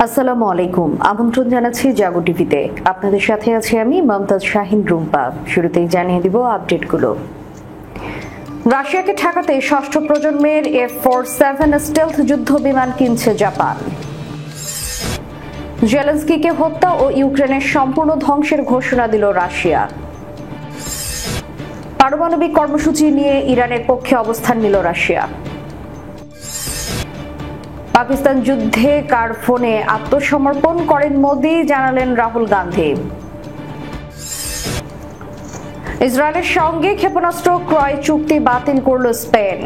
আসসালামু আলাইকুম। আমন্ত্রণ জানাচ্ছি জাগো টিভিতে। আপনাদের সাথে আছি আমি মমতাজ শাহিন রুম্পা। শুরুতেই জানিয়ে দিব আপডেটগুলো। রাশিয়াকে ঠেকাতে ষষ্ঠ প্রজন্মের F-47 স্টেলথ যুদ্ধ বিমান কিনছে জাপান। জেলেনস্কিকে হত্যা ও ইউক্রেনের সম্পূর্ণ ধ্বংসের ঘোষণা দিল রাশিয়া। পারমাণবিক কর্মসূচি নিয়ে ইরানের পক্ষে অবস্থান নিল রাশিয়া। পাকিস্তান যুদ্ধে কার ফোনে আত্মসমর্পণ করেন মোদি, জানালেন রাহুল গান্ধী। ইসরায়েলের সঙ্গে ক্ষেপণাস্ত্র ক্রয় চুক্তি বাতিল করল স্পেন।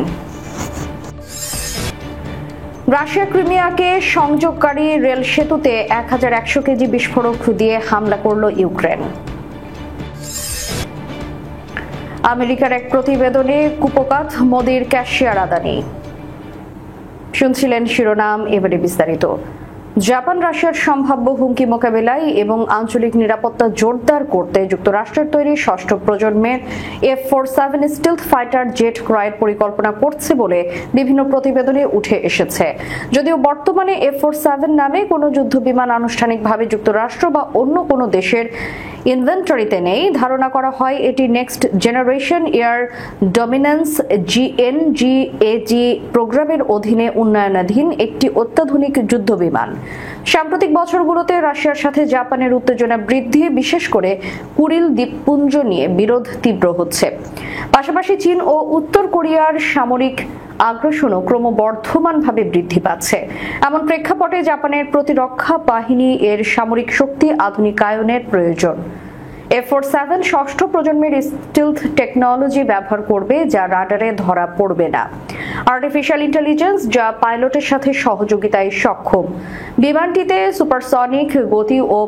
রাশিয়া ক্রিমিয়াকে সংযোগকারী রেল সেতুতে 1100 কেজি বিস্ফোরক দিয়ে হামলা করল ইউক্রেন। আমেরিকার এক প্রতিবেদনে কুপকাত মোদির ক্যাশিয়ার আদানি। শুনছিলেন শিরোনাম, এবারে বিস্তারিত। জাপান রাশিয়ার সম্ভাব্য হুমকি মোকাবিলায় এবং আঞ্চলিক নিরাপত্তা জোরদার করতে যুক্তরাষ্ট্রের তৈরি ষষ্ঠ প্রজন্মের F-47 স্টিলথ ফাইটার জেট ক্রয়ের পরিকল্পনা করছে বলে বিভিন্ন প্রতিবেদনে উঠে এসেছে। যদিও বর্তমানে F-47 নামে কোনো যুদ্ধবিমান আনুষ্ঠানিকভাবে যুক্তরাষ্ট্র বা অন্য কোনো দেশের ইনভেন্টরিতে নেই, ধারণা করা হয় এটি next generation air dominance GNGAG প্রোগ্রামের অধীনে উন্নয়নাধীন একটি অত্যাধুনিক যুদ্ধবিমান। সাম্প্রতিক বছরগুলোতে রাশিয়ার সাথে জাপানের উত্তেজনা বৃদ্ধি, বিশেষ করে কুরিল দ্বীপপুঞ্জ নিয়ে বিরোধ তীব্র হচ্ছে। পাশাপাশি চীন ও উত্তর কোরিয়ার সামরিক আগ্রাসনও ক্রমবর্ধমানভাবে বৃদ্ধি পাচ্ছে। এমন প্রেক্ষাপটে জাপানের প্রতিরক্ষা বাহিনী এর সামরিক শক্তি আধুনিকায়নের প্রয়োজন। F-47 ষষ্ঠ প্রজন্মের স্টিলথ টেকনোলজি ব্যবহার করবে, যা রাডারে ধরা পড়বে না। আর্টিফিশিয়াল ইন্টেলিজেন্স, যা পাইলটের সাথে সহযোগিতায় সক্ষম। বিমানটিতে সুপারসনিক গতি ও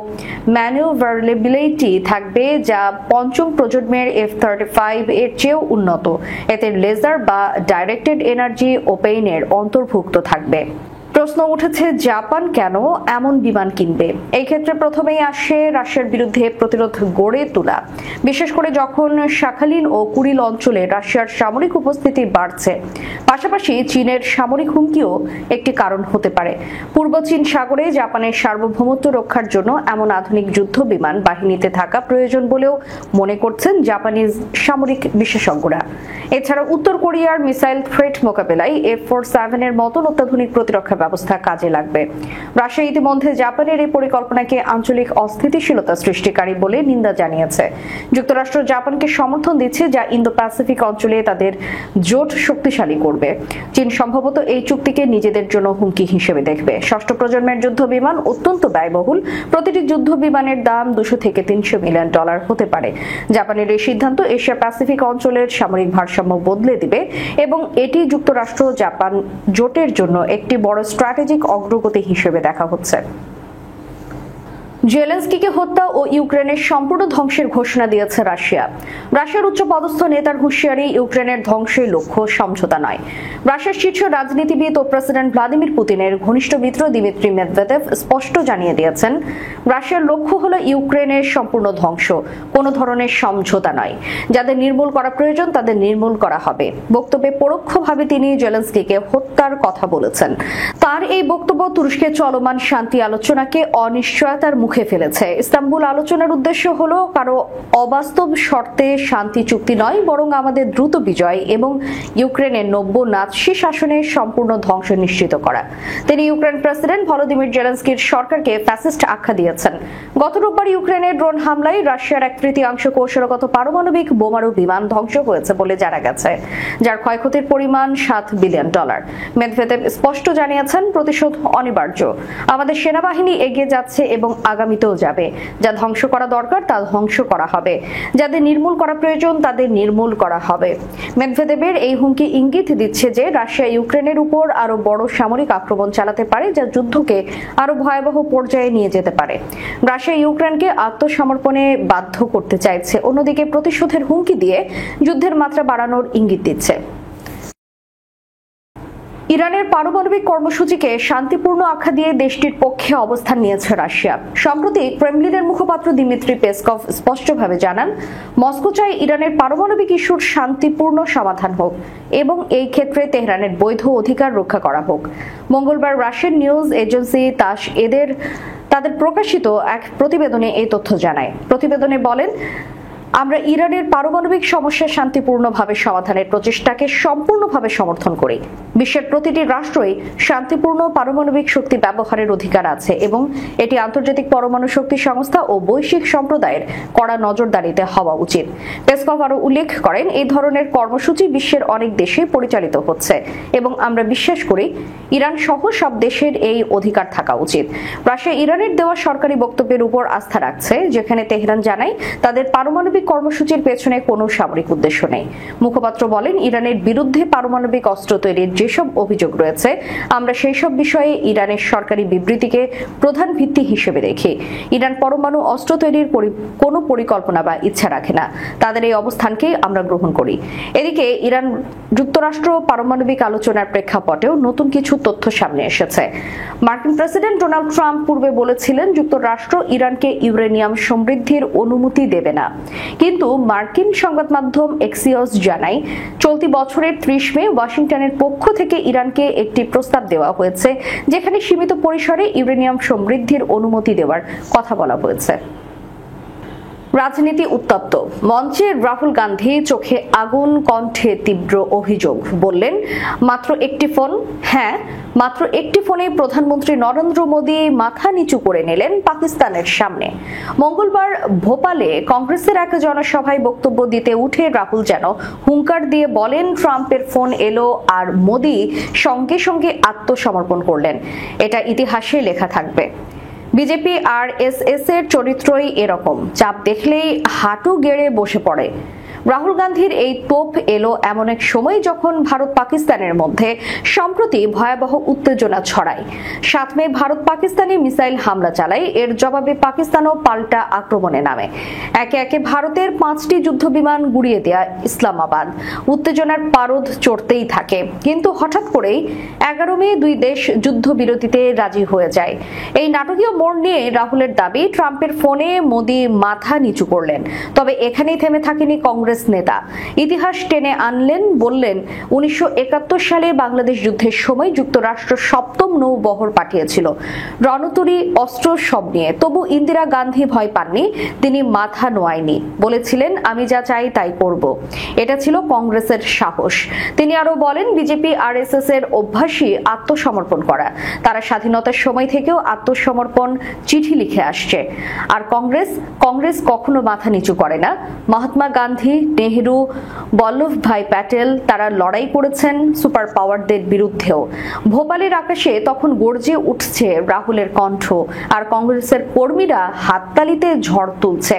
ম্যানুভারেবিলিটি থাকবে, যা পঞ্চম প্রজন্মের F-35 এর চেয়েও উন্নত। এতে লেজার বা ডাইরেক্টেড এনার্জি ওপেইনের অন্তর্ভুক্ত থাকবে। প্রশ্ন উঠেছে, জাপান কেন এমন বিমান কিনবে? এই ক্ষেত্রে প্রথমেই আসে রাশিয়ার বিরুদ্ধে প্রতিরোধ গড়ে তোলা, বিশেষ করে যখন শাখালিন ও কুরিল অঞ্চলে রাশিয়ার সামরিক উপস্থিতি বাড়ছে। পাশাপাশি চীনের সামরিক হুমকিও একটি কারণ হতে পারে। পূর্ব চীন সাগরে জাপানের সার্বভৌমত্ব রক্ষার জন্য এমন আধুনিক যুদ্ধ বিমান বাহিনীতে থাকা প্রয়োজন বলেও মনে করছেন জাপানিজ সামরিক বিশেষজ্ঞরা। এছাড়া উত্তর কোরিয়ার মিসাইল থ্রেট মোকাবেলায় F-47 এর মতন অত্যাধুনিক প্রতিরক্ষা ব্যবস্থা কাজে লাগবে। রাশিয়া ইতিমধ্যে জাপানের এই পরিকল্পনাকে আঞ্চলিক অস্থিতিশীলতা সৃষ্টিকারী বলে নিন্দা জানিয়েছে। যুক্তরাষ্ট্র জাপানকে সমর্থন দিচ্ছে, যা ইন্দো প্যাসিফিক অঞ্চলে তাদের জোট শক্তিশালী করবে। চীন সম্ভবত এই চুক্তিকে নিজেদের জন্য হুমকি হিসেবে দেখবে। ষষ্ঠ প্রজন্মের যুদ্ধ বিমান অত্যন্ত ব্যয়বহুল। প্রতিটি যুদ্ধ বিমানের দাম $200 থেকে $300 মিলিয়ন হতে পারে। জাপানের এই সিদ্ধান্ত এশিয়া প্যাসিফিক অঞ্চলের সামরিক ভারসাম্য বদলে দিবে এবং এটি যুক্তরাষ্ট্র জাপান জোটের জন্য একটি বড় স্ট্র্যাটেজিক অগ্রগতি হিসেবে দেখা হচ্ছে। জেলেনস্কিকে হত্যা ও ইউক্রেনের সম্পূর্ণ ধ্বংসের ঘোষণা দিয়েছে রাশিয়া। রাশিয়ার উচ্চপদস্থ নেতার হুঁশিয়ারি, ইউক্রেনের ধ্বংসের লক্ষ্য সমঝোতা নয়। রাশিয়ার শীর্ষ রাজনীতিবিদ ও প্রেসিডেন্ট ভ্লাদিমির পুতিনের ঘনিষ্ঠ মিত্র দিমিত্রি মেদভেদেভ স্পষ্ট জানিয়ে দিয়েছেন, রাশিয়ার লক্ষ্য হলো ইউক্রেনের সম্পূর্ণ ধ্বংস, কোনো ধরনের সমঝোতা নয়। যাদের নির্মূল করা প্রয়োজন তাদের নির্মূল করা হবে। বক্তব্যে পরোক্ষভাবে তিনি জেলেনস্কিকে হত্যার কথা বলেছেন। তার এই বক্তব্য তুরস্কের চলমান শান্তি আলোচনাকে অনিশ্চয়তার মুখে ফেলেছে। ইস্তাম্বুল আলোচনার উদ্দেশ্য হলো কারো অবাস্তব শর্তে শান্তি চুক্তি নয়, বরং আমাদের দ্রুত বিজয় এবং ইউক্রেনের নব্য নাৎসি শাসনের সম্পূর্ণ ধ্বংস নিশ্চিত করা। তিনি ইউক্রেন প্রেসিডেন্ট ভলোদিমির জেলেনস্কির সরকারকে ফ্যাসিস্ট আখ্যা দিয়েছেন। গত রোববার ইউক্রেনের ড্রোন হামলায় রাশিয়ার 1/3 কৌশলগত পারমাণবিক বোমারু বিমান ধ্বংস হয়েছে বলে জানা গেছে, যার ক্ষয়ক্ষতির পরিমাণ $7 বিলিয়ন। মেদভেদেভ স্পষ্ট জানিয়েছেন, প্রতিশোধ অনিবার্য। আমাদের সেনাবাহিনী এগিয়ে যাচ্ছে এবং আগামীতেও যাবে। যা ধ্বংস করা দরকার তা ধ্বংস করা হবে। যাদের নির্মূল করা প্রয়োজন তাদের নির্মূল করা হবে। মেদভেদেবের এই হুমকি ইঙ্গিত দিচ্ছে যে রাশিয়া ইউক্রেনের উপর আরো বড় সামরিক আক্রমণ চালাতে পারে, যা যুদ্ধকে আরো ভয়াবহ পর্যায়ে নিয়ে যেতে পারে। রাশিয়া ইউক্রেনকে আত্মসমর্পণে বাধ্য করতে চাইছে, অন্যদিকে প্রতিশোধের হুমকি দিয়ে যুদ্ধের মাত্রা বাড়ানোর ইঙ্গিত দিচ্ছে। ইরানের পারমাণবিক কর্মসূচিকে শান্তিপূর্ণ আখ্যা দিয়ে দেশটির পক্ষে অবস্থান নিয়েছে রাশিয়া। সম্প্রতি ক্রেমলিনের মুখপাত্র দিমিত্রি পেসকভ স্পষ্টভাবে জানান, মস্কো চায় ইরানের পারমাণবিক ইস্যুর শান্তিপূর্ণ সমাধান হোক এবং এই ক্ষেত্রে তেহরানের বৈধ অধিকার রক্ষা করা হোক। মঙ্গলবার রাশিয়ান নিউজ এজেন্সি তাস তাদের প্রকাশিত এক প্রতিবেদনে এই তথ্য জানায়। প্রতিবেদনে বলেন, আমরা ইরানের পারমাণবিক সমস্যা শান্তিপূর্ণভাবে সমাধানের প্রচেষ্টাকে সম্পূর্ণভাবে সমর্থন করি। বিশ্বের প্রতিটি রাষ্ট্রই শান্তিপূর্ণ পারমাণবিক শক্তি ব্যবহারের অধিকার আছে এবং এটি আন্তর্জাতিক পরমাণু শক্তি সংস্থা ও বৈশ্বিক সম্প্রদায়ের কড়া নজরদারিতে হওয়া উচিত। পেসকভ আরও উল্লেখ করেন, এই ধরনের কর্মসূচি বিশ্বের অনেক দেশে পরিচালিত হচ্ছে এবং আমরা বিশ্বাস করি ইরান সহ সব দেশের এই অধিকার থাকা উচিত। রাশিয়া ইরানের দেওয়া সরকারি বক্তব্যের উপর আস্থা রাখছে, যেখানে তেহরান জানায় তাদের পারমাণবিক কর্মসূচির পেছনে কোনো সামরিক উদ্দেশ্য নেই। মুখপাত্র বলেন, ইরানের বিরুদ্ধে পারমাণবিক অস্ত্র তৈরির যেসব অভিযোগ রয়েছে, আমরা সেই সব বিষয়ে ইরানের সরকারি বিবৃতিকে প্রধান ভিত্তি হিসেবে দেখি। ইরান পরমাণু অস্ত্র তৈরির কোনো পরিকল্পনা বা ইচ্ছা রাখে না। তাদের এই অবস্থানকেই আমরা গ্রহণ করি। এদিকে ইরান যুক্তরাষ্ট্র পারমাণবিক আলোচনার প্রেক্ষাপটেও নতুন কিছু তথ্য সামনে এসেছে। মার্কিন প্রেসিডেন্ট ডোনাল্ড ট্রাম্প পূর্বে বলেছিলেন, যুক্তরাষ্ট্র ইরানকে ইউরেনিয়াম সমৃদ্ধির অনুমতি দেবে না। কিন্তু মার্কিন সংবাদ মাধ্যম এক্সিওস জানায়, চলতি বছরের 30 মে ওয়াশিংটনের পক্ষ থেকে ইরানকে একটি প্রস্তাব দেওয়া হয়েছে, যেখানে সীমিত পরিসরে ইউরেনিয়াম সমৃদ্ধির অনুমতি দেওয়ার কথা বলা হয়েছে। রাজনীতি উত্তপ্ত। মঞ্চে রাহুল গান্ধী চোখে আগুন, কণ্ঠে তীব্র অভিযোগ। বললেন, মাত্র একটি ফোন। হ্যাঁ, মাত্র একটি ফোনে প্রধানমন্ত্রী নরেন্দ্র মোদী মাথা নিচু করে নিলেন পাকিস্তানের সামনে। মঙ্গলবার ভোপালে কংগ্রেসের এক জনসভায় বক্তব্য দিতে উঠে রাহুল যেন হুঙ্কার দিয়ে বলেন, ট্রাম্পের ফোন এলো আর মোদী সঙ্গে সঙ্গে আত্মসমর্পণ করলেন। এটা ইতিহাসে লেখা থাকবে। বিজেপি আরএসএস এর চরিত্রই এরকম, চাপ দেখলেই হাঁটু গেড়ে বসে পড়ে। রাহুল গান্ধীর এই তোপ এলো এমন এক সময় যখন ভারত পাকিস্তানের মধ্যে সম্প্রতি ভয়াবহ উত্তেজনা ছড়ায়। 7 মে ভারত পাকিস্তানে মিসাইল হামলা চালায়। এর জবাবে পাকিস্তানও পাল্টা আক্রমণে নামে। একে একে ভারতের 5টি যুদ্ধবিমান গুড়িয়ে দেয়া ইসলামাবাদ। উত্তেজনার পারদ চড়তেই থাকে, কিন্তু হঠাৎ করেই 11 মে দুই দেশ যুদ্ধবিরতিতে রাজি হয়ে যায়। এই নাটকীয় মোড় নিয়ে রাহুলের দাবি, ট্রাম্পের ফোনে মোদী মাথা নিচু করলেন। তবে এখানেই থেমে থাকেনি কংগ্রেস নেতা। ইতিহাস টেনে আনলেন, বললেন, 1971 সালে বাংলাদেশ যুদ্ধের সময় যুক্তরাষ্ট্র 7ম নৌবহর পাঠিয়েছিল রণতরী, অস্ত্র সব নিয়ে। তবু ইন্দিরা গান্ধী ভয় পাননি, তিনি মাথা নোয়ায়নি, বলেছিলেন, আমি যা চাই তাই করব। এটা ছিল কংগ্রেসের সাহস। তিনি আরো বলেন, বিজেপি আরএসএস এর অভ্যাসই আত্মসমর্পণ করা। তারা স্বাধীনতার সময় থেকেও আত্মসমর্পণ চিঠি লিখে আসছে। আর কংগ্রেস কখনো মাথা নিচু করে না। মহাত্মা গান্ধী, নেহেরু, বল্লভ ভাই প্যাটেল, তারা লড়াই করেছেন সুপার পাওয়ারদের বিরুদ্ধেও। ভোপালের আকাশে তখন গর্জে উঠছে রাহুলের কণ্ঠ, আর কংগ্রেসের কর্মীরা হাততালিতে ঝড় তুলছে।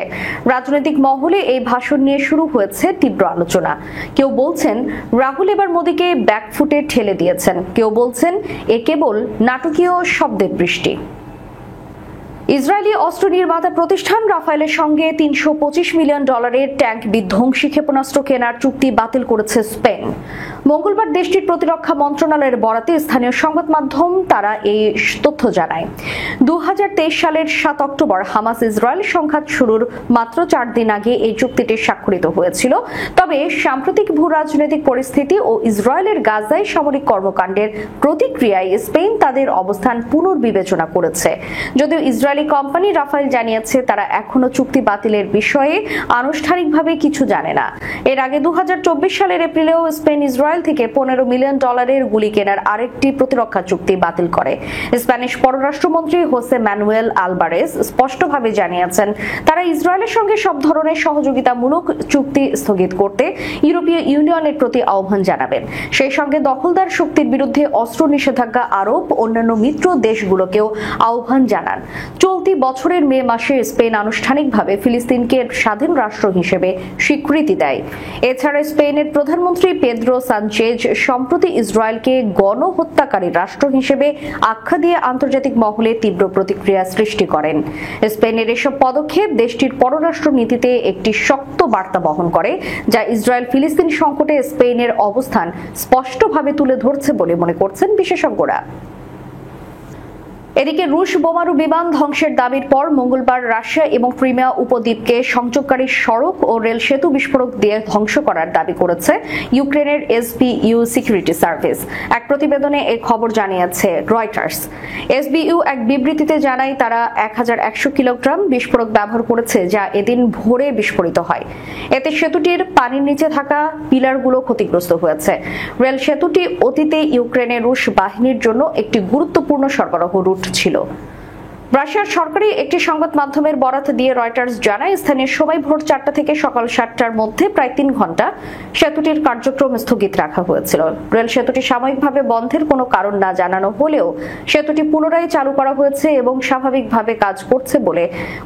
রাজনৈতিক মহলে এই ভাষণ নিয়ে শুরু হয়েছে তীব্র আলোচনা। কেউ বলছেন, রাহুল এবার মোদীকে ব্যাকফুটে ঠেলে দিয়েছেন। কেউ বলছেন, এ কেবল নাটকীয় শব্দের বৃষ্টি। ইসরায়েলি অস্ত্র নির্মাতা প্রতিষ্ঠান রাফায়েলের সঙ্গে $325 মিলিয়ন ট্যাঙ্ক বিধ্বংসী ক্ষেপণাস্ত্র কেনার চুক্তি বাতিল করেছে স্পেন। মঙ্গলবার দেশটির প্রতিরক্ষা মন্ত্রণালয়ের বরাতে স্থানীয় সংবাদ মাধ্যম তারা এই তথ্য জানায়। 2023 সালের 7 অক্টোবর হামাস ইসরায়েল সংঘাত শুরুর মাত্র 4 দিন আগে এই চুক্তিটি স্বাক্ষরিত হয়েছিল। তবে সাম্প্রতিক ভূ-রাজনৈতিক পরিস্থিতি ও ইসরায়েলের গাজায় সামরিক কর্মকাণ্ডের প্রতিক্রিয়ায় স্পেন তাদের অবস্থান পুনর্বিবেচনা করেছে। যদিও ইসরায়েলি কোম্পানি রাফায়েল জানিয়েছে তারা এখনো চুক্তি বাতিলের বিষয়ে আনুষ্ঠানিকভাবে কিছু জানে না। এর আগে 2024 সালের এপ্রিলেও স্পেন ইসরায়েল থেকে $15 মিলিয়ন গুলি কেনার আরেকটি প্রতিরক্ষা চুক্তি বাতিল করে। স্প্যানিশ পররাষ্ট্রমন্ত্রী হোসে ম্যানুয়েল আলবারেজ স্পষ্টভাবে জানিয়েছেন তারা ইসরায়েলের সঙ্গে সব ধরনের সহযোগিতামূলক চুক্তি স্থগিত করতে ইউরোপীয় ইউনিয়নের প্রতি আহ্বান জানাবেন। সেই সঙ্গে দখলদার শক্তির বিরুদ্ধে অস্ত্র নিষেধাজ্ঞা আরোপ অন্যান্য মিত্র দেশগুলোকেও আহ্বান জানান। চলতি বছরের মে মাসে স্পেন আনুষ্ঠানিকভাবে ফিলিস্তিনকে স্বাধীন রাষ্ট্র হিসেবে স্বীকৃতি দেয়। এছাড়া স্পেনের প্রধানমন্ত্রী পেদ্রো সানচেজ সম্প্রতি ইসরায়েলকে গণহত্যাকারী রাষ্ট্র হিসেবে আখ্যা দিয়ে আন্তর্জাতিক মহলে তীব্র প্রতিক্রিয়া সৃষ্টি করেন। স্পেনের এসব পদক্ষেপ দেশটির পররাষ্ট্র নীতিতে একটি শক্ত বার্তা বহন করে, যা ইসরায়েল ফিলিস্তিন সংকটে স্পেনের অবস্থান স্পষ্টভাবে তুলে ধরছে বলে মনে করছেন বিশেষজ্ঞরা। এদিকে রুশ বোমারু বিমান ধ্বংসের দাবির পর মঙ্গলবার রাশিয়া এবং ক্রিমিয়া উপদ্বীপকে সংযোগকারী সড়ক ও রেল সেতু বিস্ফোরক দিয়ে ধ্বংস করার দাবি করেছে ইউক্রেনের এসবিইউ সিকিউরিটি সার্ভিস। এক প্রতিবেদনে এই খবর জানিয়েছে রয়টার্স। এসবিইউ এক বিবৃতিতে জানায় তারা 1100 কিলোগ্রাম বিস্ফোরক ব্যবহার করেছে, যা এদিন ভোরে বিস্ফোরিত হয়। এতে সেতুটির পানির নিচে থাকা পিলারগুলো ক্ষতিগ্রস্ত হয়েছে। রেল সেতুটি অতীতে ইউক্রেনের রুশ বাহিনীর জন্য একটি গুরুত্বপূর্ণ সরবরাহ রুট ছিল। রাশিয়ার সরকারি একটি সংবাদ মাধ্যমের বরাত দিয়ে রয়টার্স জানায়, স্থানীয় সময় ভোর 4টা থেকে সকাল 7টার মধ্যে প্রায় 3 ঘন্টা সেতুটির কার্যক্রম স্থগিত রাখা হয়েছিল। রেল সেতুটি সাময়িকভাবে বন্ধের কোনো কারণ না জানানো হলেও সেতুটি পুনরায় চালু করা হয়েছে এবং স্বাভাবিকভাবে কাজ করছে বলে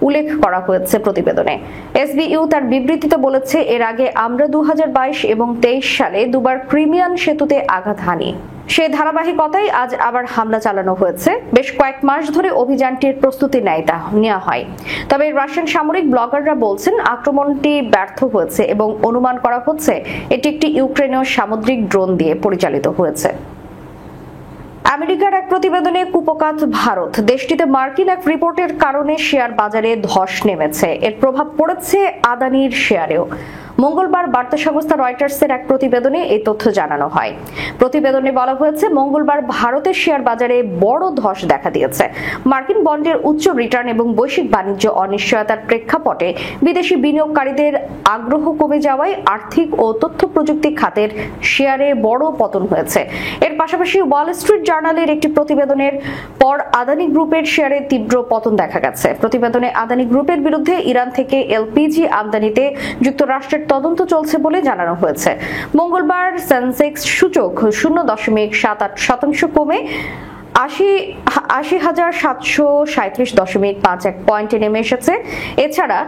উল্লেখ করা হয়েছে প্রতিবেদনে। এসবিইউ তার বিবৃতিতে বলেছে, এর আগে আমরা 2022 এবং 23 সালে দুবার ক্রিমিয়ান সেতুতে আঘাত হানি। সেই ধারাবাহিকতায় আজ আবার হামলা চালানো হয়েছে। বেশ কয়েক মাস ধরে অভিযানটির প্রস্তুতি নেওয়া হয়। তবে রাশিয়ান সামরিক ব্লগাররা বলছেন আক্রমণটি ব্যর্থ হয়েছে এবং অনুমান করা হচ্ছে এটি একটি ইউক্রেনীয় সামুদ্রিক ড্রোন দিয়ে পরিচালিত হয়েছে। আমেরিকার এক প্রতিবেদনে কুপকাত ভারত। দেশটিতে মার্কিন এক রিপোর্টের কারণে শেয়ার বাজারে ধস নেমেছে। এর প্রভাব পড়েছে আদানির শেয়ারেও। মঙ্গলবার বার্তা সংস্থা রয়টার্সের এক প্রতিবেদনে এই তথ্য জানানো হয়। প্রতিবেদনে বলা হয়েছে, মঙ্গলবার ভারতের শেয়ার বাজারে বড় ধস দেখা দিয়েছে। মার্কিন বন্ডের উচ্চ রিটার্ন এবং বৈশ্বিক বাণিজ্য অনিশ্চয়তার প্রেক্ষাপটে বিদেশি বিনিয়োগকারীদের আগ্রহ কমে যাওয়ায় আর্থিক ও তথ্য প্রযুক্তি খাতের শেয়ারে বড় পতন হয়েছে। এর পাশাপাশি ওয়াল স্ট্রিট জার্নালের একটি প্রতিবেদনের পর আদানি গ্রুপের শেয়ারে তীব্র পতন দেখা গেছে। প্রতিবেদনে আদানি গ্রুপের বিরুদ্ধে ইরান থেকে এলপিজি আমদানিতে যুক্তরাষ্ট্রের তদন্ত চলছে বলে জানানো হয়েছে। মঙ্গলবার সেন্সেক্স সূচক 0.78% কমে 80,737.51 পয়েন্টে নেমে এসেছে। এছাড়া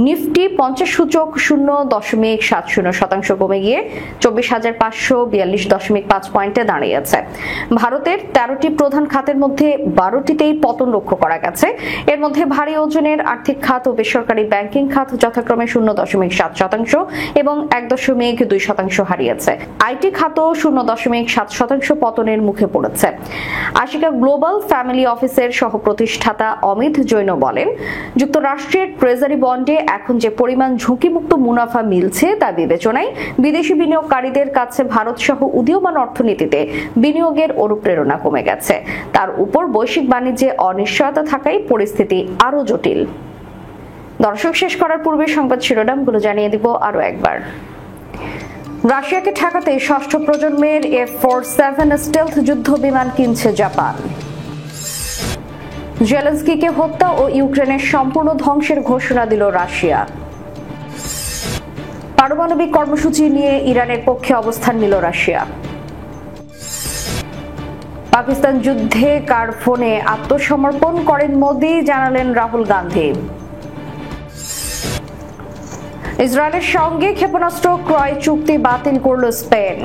নিফটি 50 সূচক 0.70% কমে গিয়ে 24,542.5 পয়েন্টে দাঁড়িয়েছে। ভারতের 13টি প্রধান খাতের মধ্যে 12টিতেই পতন লক্ষ্য করা গেছে। এর মধ্যে ভারী ওজনের আর্থিক খাত ও বেসরকারি ব্যাংকিং খাত যথাক্রমে 0.7% এবং 1.2% হারিয়েছে। আইটি খাতও 0.7% পতনের মুখে পড়েছে। আশিকা গ্লোবাল ফ্যামিলি অফিসের সহ প্রতিষ্ঠাতা অমিত জৈন বলেন, যুক্তরাষ্ট্রের ট্রেজারি বন্ডে এখন যে পরিমাণ ঝুঁকিমুক্ত মুনাফা মিলছে তা বিবেচনায় বিদেশি বিনিয়োগকারীদের কাছে ভারত সহ উদীয়মান অর্থনীতিতে বিনিয়োগের অনুপ্রেরণা কমে গেছে। তার উপর বৈশ্বিক বাণিজ্যে অনিশ্চয়তা থাকায় পরিস্থিতি আরো জটিল। দর্শক, শেষ করার পূর্বে সংবাদ শিরোনামগুলো জানিয়ে দিব আরো একবার। রাশিয়াকে ঠেকাতে ষষ্ঠ প্রজন্মের F-47 স্টেলথ যুদ্ধ বিমান কিনছে জাপান। জেলেনস্কিকে হত্যা ও ইউক্রেনের সম্পূর্ণ ধ্বংসের ঘোষণা দিল রাশিয়া। পারমাণবিক কর্মসূচি নিয়ে ইরানের পক্ষে অবস্থান নিল রাশিয়া। পাকিস্তান যুদ্ধে কার ফোনে আত্মসমর্পণ করেন মোদি, জানালেন রাহুল গান্ধী। ইসরায়েলের সঙ্গে ক্ষেপণাস্ত্র ক্রয় চুক্তি বাতিল করল স্পেন।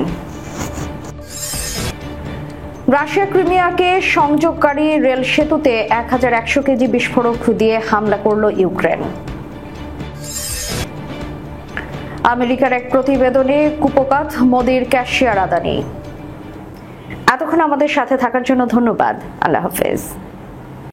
রাশিয়া ক্রিমিয়াকে সংযোগকারী রেল সেতুতে 1100 কেজি বিস্ফোরক দিয়ে হামলা করল ইউক্রেন। আমেরিকার এক প্রতিবেদনে কুপকাত মোদির ক্যাশিয়ার আদানি। এতক্ষণ আমাদের সাথে থাকার জন্য ধন্যবাদ। আল্লাহ হাফেজ।